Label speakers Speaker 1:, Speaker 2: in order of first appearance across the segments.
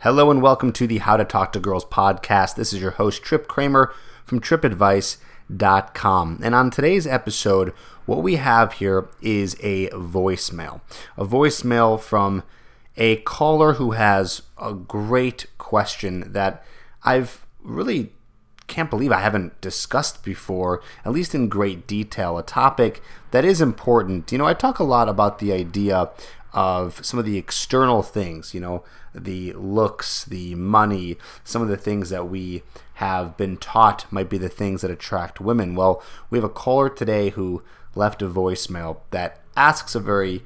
Speaker 1: Hello and welcome to the How to Talk to Girls podcast. This is your host, Trip Kramer from tripadvice.com. And on today's episode, what we have here is a voicemail from a caller who has a great question that I've really can't believe I haven't discussed before, at least in great detail, a topic that is important. I talk a lot about the idea of some of the external things, the looks, the money, some of the things that we have been taught might be the things that attract women. Well, we have a caller today who left a voicemail that asks a very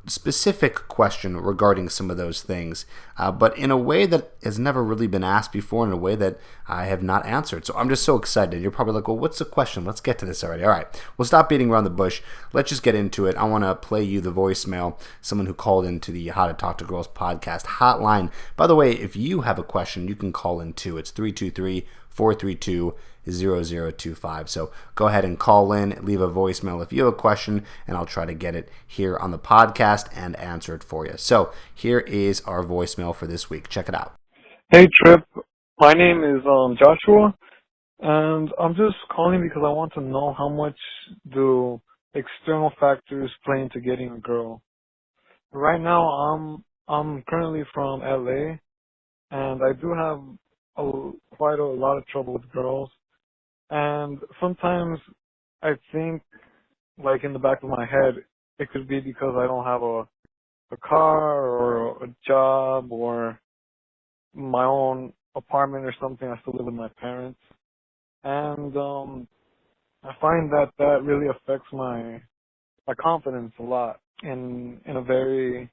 Speaker 1: specific question regarding some of those things, but in a way that has never really been asked before, in a way that I have not answered. So I'm just so excited. You're probably like, well, what's the question? Let's get to this already. All right, we'll stop beating around the bush. Let's just get into it. I want to play you the voicemail, someone who called into the How to Talk to Girls podcast hotline. By the way, if you have a question, you can call in too. It's 323-432-0025. So go ahead and call in, leave a voicemail if you have a question, and I'll try to get it here on the podcast and answer it for you. So here is our voicemail for this week. Check it out.
Speaker 2: Hey Trip, my name is Joshua, and I'm just calling because I want to know how much do external factors play into getting a girl. Right now, I'm currently from LA, and I do have quite a lot of trouble with girls. And sometimes I think, like in the back of my head, it could be because I don't have a car or a job or my own apartment or something. I still live with my parents. And I find that really affects my confidence a lot in a very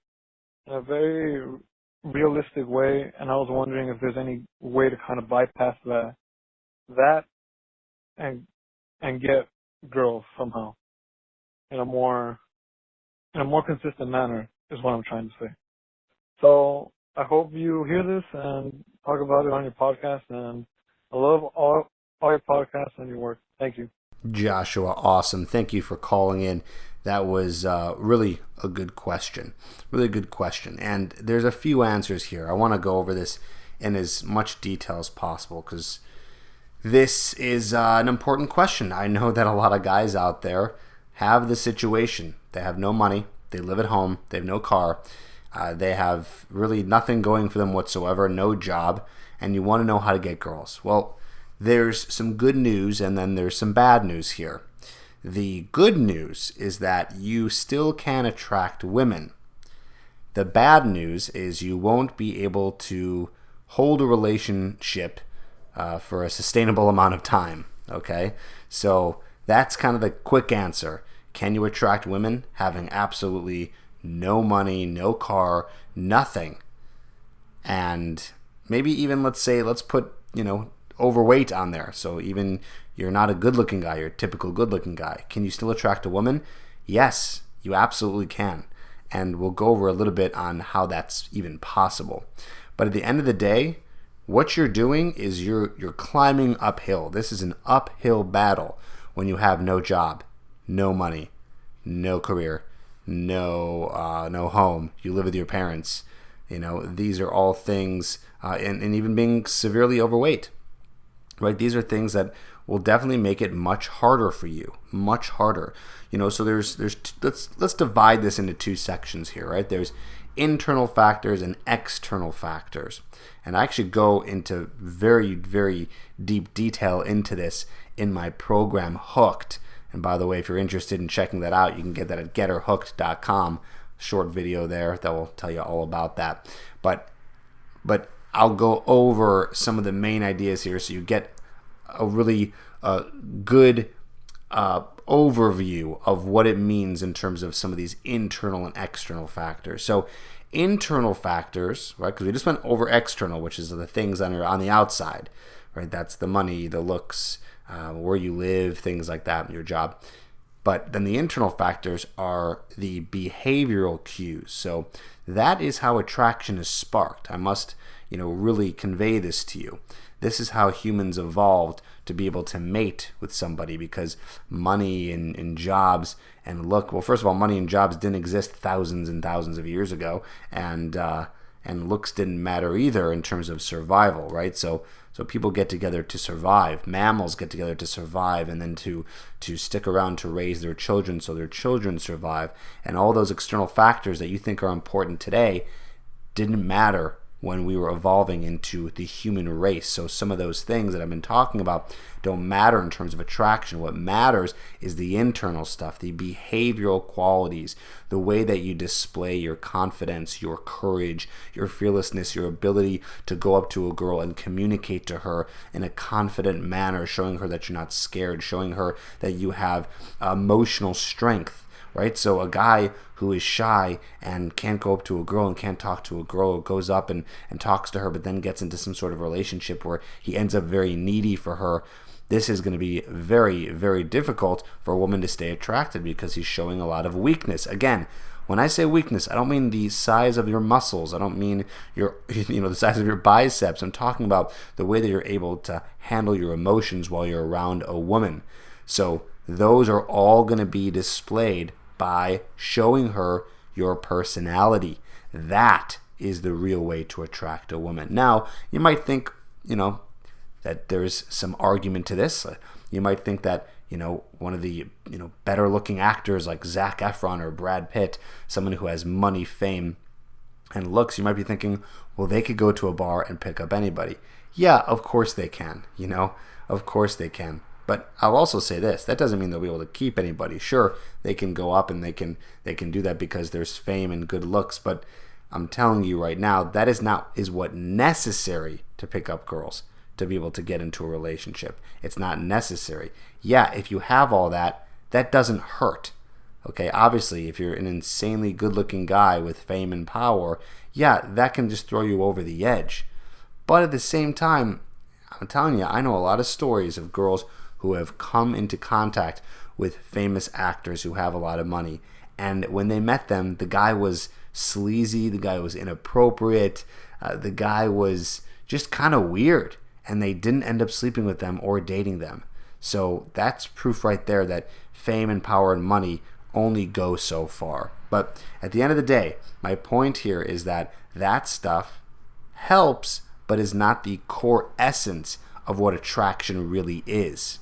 Speaker 2: realistic way. And I was wondering if there's any way to kind of bypass that and get girls somehow in a more consistent manner is what I'm trying to say. So I hope you hear this and talk about it on your podcast, and I love all your podcasts and your work. Thank you.
Speaker 1: Joshua, awesome. Thank you for calling in. That was really a good question. Really good question. And there's a few answers here. I want to go over this in as much detail as possible because this is an important question. I know that a lot of guys out there have the situation. They have no money. They live at home. They have no car. They have really nothing going for them whatsoever, no job, and you want to know how to get girls. Well, there's some good news and then there's some bad news here. The good news is that you still can attract women. The bad news is you won't be able to hold a relationship for a sustainable amount of time, okay? So that's kind of the quick answer. Can you attract women having absolutely no money, no car, nothing? And maybe even, let's put, overweight on there. So even you're not a good-looking guy, you're a typical good-looking guy. Can you still attract a woman? Yes, you absolutely can. And we'll go over a little bit on how that's even possible. But at the end of the day, what you're doing is you're climbing uphill. This is an uphill battle when you have no job, no money, no career, no home. You live with your parents. These are all things, and even being severely overweight, right? These are things that will definitely make it much harder for you, much harder. So let's divide this into two sections here, right? There's internal factors and external factors. And I actually go into very, very deep detail into this in my program, Hooked. And by the way, if you're interested in checking that out, you can get that at getherhooked.com. Short video there that will tell you all about that. But I'll go over some of the main ideas here so you get a really good overview of what it means in terms of some of these internal and external factors. So internal factors, right? Because we just went over external, which is the things on the outside, right? That's the money, the looks, where you live, things like that, your job. But then the internal factors are the behavioral cues. So that is how attraction is sparked. I must, really convey this to you. This is how humans evolved to be able to mate with somebody, because money and jobs and look, well, first of all, money and jobs didn't exist thousands and thousands of years ago. And and looks didn't matter either in terms of survival, right? So people get together to survive. Mammals get together to survive, and then to stick around to raise their children so their children survive. And all those external factors that you think are important today didn't matter when we were evolving into the human race. So some of those things that I've been talking about don't matter in terms of attraction. What matters is the internal stuff, the behavioral qualities, the way that you display your confidence, your courage, your fearlessness, your ability to go up to a girl and communicate to her in a confident manner, showing her that you're not scared, showing her that you have emotional strength. Right? So a guy who is shy and can't go up to a girl and can't talk to a girl, goes up and talks to her, but then gets into some sort of relationship where he ends up very needy for her. This is going to be very, very difficult for a woman to stay attracted because he's showing a lot of weakness. Again, when I say weakness, I don't mean the size of your muscles. I don't mean the size of your biceps. I'm talking about the way that you're able to handle your emotions while you're around a woman. So those are all going to be displayed by showing her your personality. That is the real way to attract a woman. Now, you might think, that there's some argument to this. You might think that, one of the, better looking actors like Zac Efron or Brad Pitt, someone who has money, fame, and looks, you might be thinking, well, they could go to a bar and pick up anybody. Yeah, of course they can, of course they can. But I'll also say this, that doesn't mean they'll be able to keep anybody. Sure, they can go up and they can do that because there's fame and good looks, but I'm telling you right now, that is what necessary to pick up girls, to be able to get into a relationship. It's not necessary. Yeah, if you have all that, that doesn't hurt. Okay, obviously, if you're an insanely good-looking guy with fame and power, yeah, that can just throw you over the edge. But at the same time, I'm telling you, I know a lot of stories of girls who have come into contact with famous actors who have a lot of money. And when they met them, the guy was sleazy, the guy was inappropriate, the guy was just kind of weird, and they didn't end up sleeping with them or dating them. So that's proof right there that fame and power and money only go so far. But at the end of the day, my point here is that stuff helps, but is not the core essence of what attraction really is.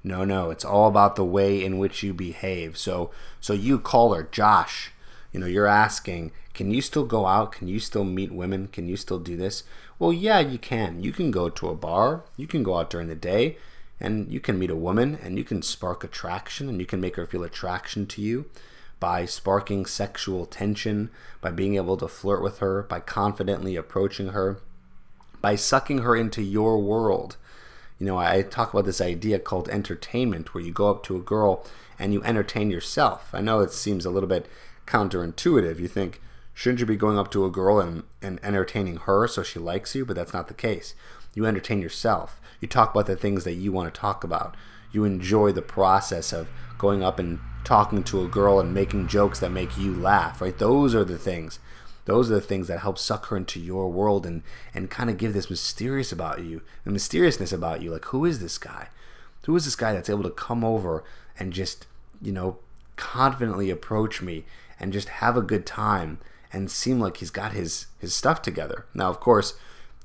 Speaker 1: No, it's all about the way in which you behave. So you caller, Josh, you're asking, can you still go out? Can you still meet women? Can you still do this? Well, yeah, you can. You can go to a bar. You can go out during the day, and you can meet a woman, and you can spark attraction, and you can make her feel attraction to you by sparking sexual tension, by being able to flirt with her, by confidently approaching her, by sucking her into your world. I talk about this idea called entertainment, where you go up to a girl and you entertain yourself. I know it seems a little bit counterintuitive. You think, shouldn't you be going up to a girl and entertaining her so she likes you? But that's not the case. You entertain yourself. You talk about the things that you want to talk about. You enjoy the process of going up and talking to a girl and making jokes that make you laugh, right? Those are the things that help suck her into your world and kind of give this mysteriousness about you. Like, who is this guy? Who is this guy that's able to come over and just, confidently approach me and just have a good time and seem like he's got his stuff together? Now, of course,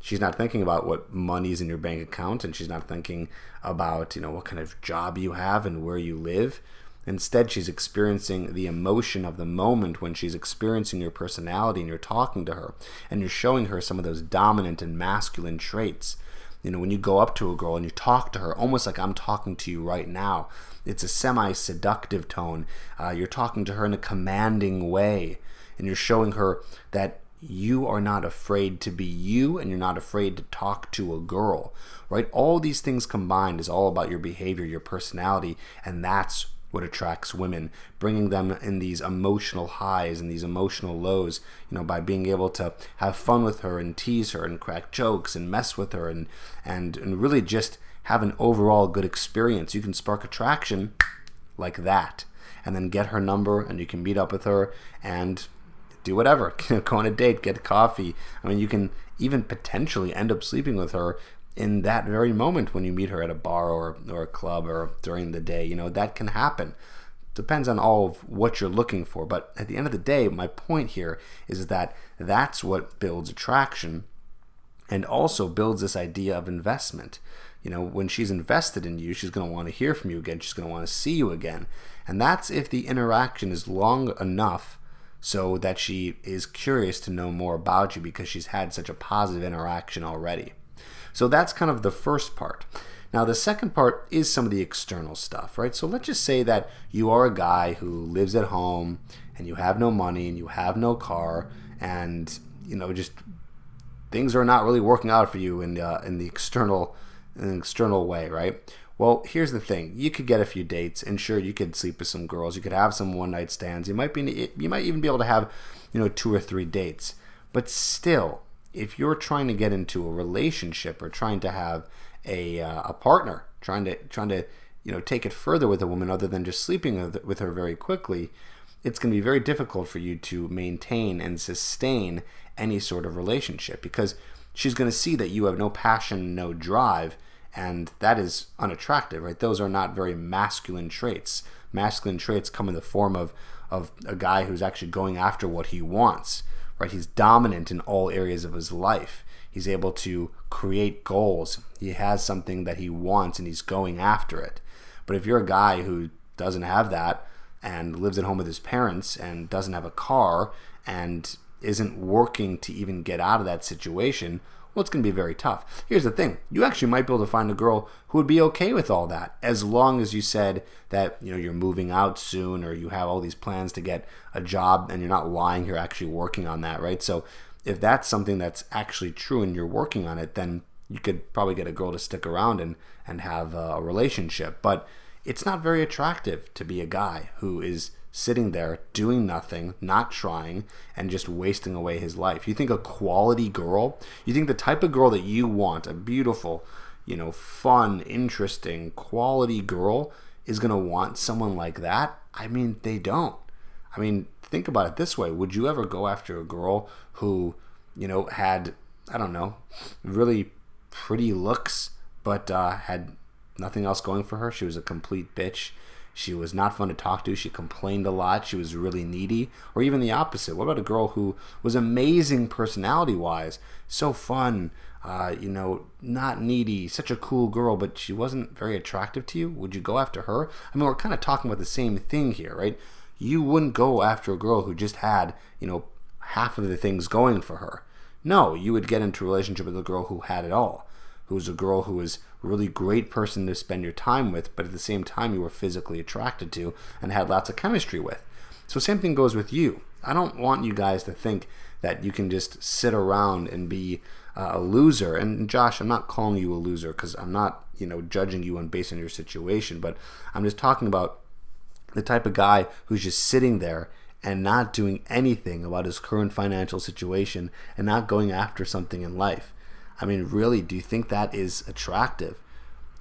Speaker 1: she's not thinking about what money's in your bank account, and she's not thinking about, what kind of job you have and where you live. Instead, she's experiencing the emotion of the moment when she's experiencing your personality and you're talking to her and you're showing her some of those dominant and masculine traits. When you go up to a girl and you talk to her, almost like I'm talking to you right now, it's a semi-seductive tone. You're talking to her in a commanding way, and you're showing her that you are not afraid to be you, and you're not afraid to talk to a girl, right? All these things combined is all about your behavior, your personality, and that's what attracts women, bringing them in these emotional highs and these emotional lows, by being able to have fun with her and tease her and crack jokes and mess with her and really just have an overall good experience. You can spark attraction like that, and then get her number, and you can meet up with her and do whatever, go on a date, get coffee. I mean, you can even potentially end up sleeping with her in that very moment when you meet her at a bar or a club or during the day. That can happen. depends on all of what you're looking for. But at the end of the day, my point here is that that's what builds attraction and also builds this idea of investment. When she's invested in you, she's going to want to hear from you again. She's going to want to see you again. And that's if the interaction is long enough so that she is curious to know more about you because she's had such a positive interaction already. So that's kind of the first part. Now, the second part is some of the external stuff, right? So let's just say that you are a guy who lives at home and you have no money and you have no car and, just things are not really working out for you in the external way, right? Well, here's the thing. You could get a few dates, and sure, you could sleep with some girls. You could have some one-night stands. You might even be able to have, 2 or 3 dates. But still, if you're trying to get into a relationship or trying to have a partner, trying to take it further with a woman other than just sleeping with her very quickly, it's going to be very difficult for you to maintain and sustain any sort of relationship because she's going to see that you have no passion, no drive, and that is unattractive, right? Those are not very masculine traits. Masculine traits come in the form of a guy who's actually going after what he wants, right? He's dominant in all areas of his life. He's able to create goals. He has something that he wants and he's going after it. But if you're a guy who doesn't have that and lives at home with his parents and doesn't have a car and isn't working to even get out of that situation, well, it's going to be very tough. Here's the thing. You actually might be able to find a girl who would be okay with all that as long as you said that you're moving out soon or you have all these plans to get a job and you're not lying, you're actually working on that, right? So if that's something that's actually true and you're working on it, then you could probably get a girl to stick around and have a relationship. But it's not very attractive to be a guy who is sitting there doing nothing, not trying, and just wasting away his life. You think a quality girl, you think the type of girl that you want, a beautiful, fun, interesting, quality girl is going to want someone like that? I mean, they don't. I mean, think about it this way. Would you ever go after a girl who, had, I don't know, really pretty looks, but had nothing else going for her? She was a complete bitch. She was not fun to talk to. She complained a lot. She was really needy. Or even the opposite. What about a girl who was amazing personality-wise, so fun, not needy, such a cool girl, but she wasn't very attractive to you? Would you go after her? I mean, we're kind of talking about the same thing here, right? You wouldn't go after a girl who just had, half of the things going for her. No, you would get into a relationship with a girl who had it all. Who was a girl who was a really great person to spend your time with, but at the same time you were physically attracted to and had lots of chemistry with. So same thing goes with you. I don't want you guys to think that you can just sit around and be a loser. And Josh, I'm not calling you a loser because I'm not, judging you based on your situation, but I'm just talking about the type of guy who's just sitting there and not doing anything about his current financial situation and not going after something in life. I mean, really, do you think that is attractive?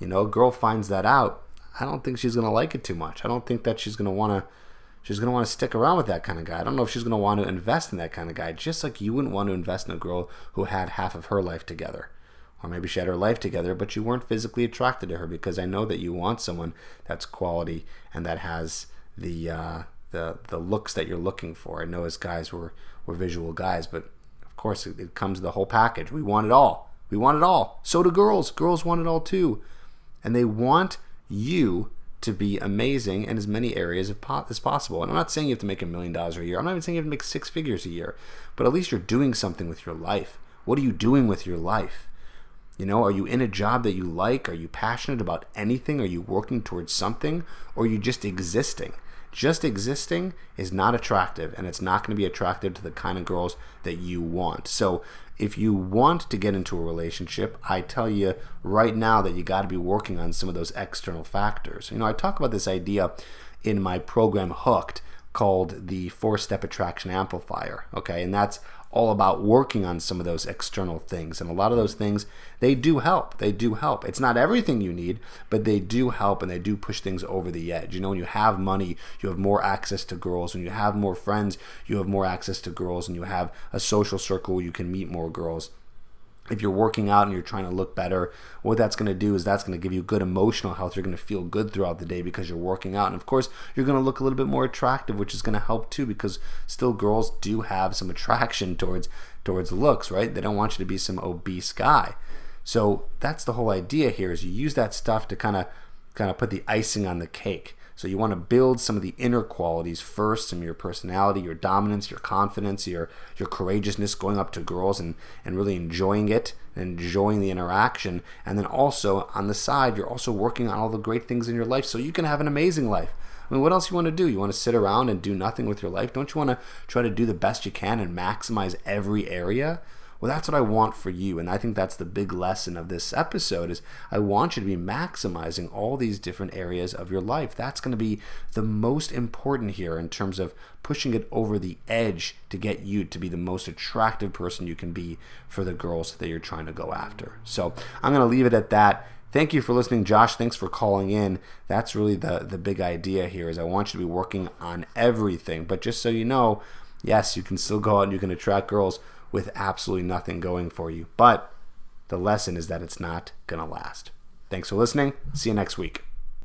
Speaker 1: A girl finds that out, I don't think she's going to like it too much. I don't think that she's going to want to stick around with that kind of guy. I don't know if she's going to want to invest in that kind of guy, just like you wouldn't want to invest in a girl who had half of her life together. Or maybe she had her life together, but you weren't physically attracted to her, because I know that you want someone that's quality and that has the looks that you're looking for. I know as guys we're visual guys, but of course it comes to the whole package. We want it all. We want it all. So do girls. Girls want it all too. And they want you to be amazing in as many areas as possible. And I'm not saying you have to make $1 million a year. I'm not even saying you have to make 6 figures a year. But at least you're doing something with your life. What are you doing with your life? Are you in a job that you like? Are you passionate about anything? Are you working towards something? Or are you just existing? Just existing is not attractive, and it's not going to be attractive to the kind of girls that you want. So if you want to get into a relationship, I tell you right now that you got to be working on some of those external factors. I talk about this idea in my program Hooked, called the 4-step attraction amplifier. Okay, and that's all about working on some of those external things. And a lot of those things, they do help. They do help. It's not everything you need, but they do help, and they do push things over the edge. When you have money, you have more access to girls. When you have more friends, you have more access to girls, and you have a social circle where you can meet more girls. if you're working out and you're trying to look better, what that's going to do is that's going to give you good emotional health. You're going to feel good throughout the day because you're working out. And of course, you're going to look a little bit more attractive, which is going to help too, because still girls do have some attraction towards looks, right? They don't want you to be some obese guy. So that's the whole idea here, is you use that stuff to kind of put the icing on the cake. So you want to build some of the inner qualities first, some of your personality, your dominance, your confidence, your courageousness, going up to girls and really enjoying it, enjoying the interaction. And then also on the side, you're also working on all the great things in your life so you can have an amazing life. I mean, what else you want to do? You want to sit around and do nothing with your life? Don't you want to try to do the best you can and maximize every area? Well, that's what I want for you, and I think that's the big lesson of this episode, is I want you to be maximizing all these different areas of your life. That's going to be the most important here in terms of pushing it over the edge to get you to be the most attractive person you can be for the girls that you're trying to go after. So I'm going to leave it at that. Thank you for listening, Josh. Thanks for calling in. That's really the big idea here, is I want you to be working on everything. But just so you know, yes, you can still go out and you can attract girls with absolutely nothing going for you. But the lesson is that it's not going to last. Thanks for listening. See you next week.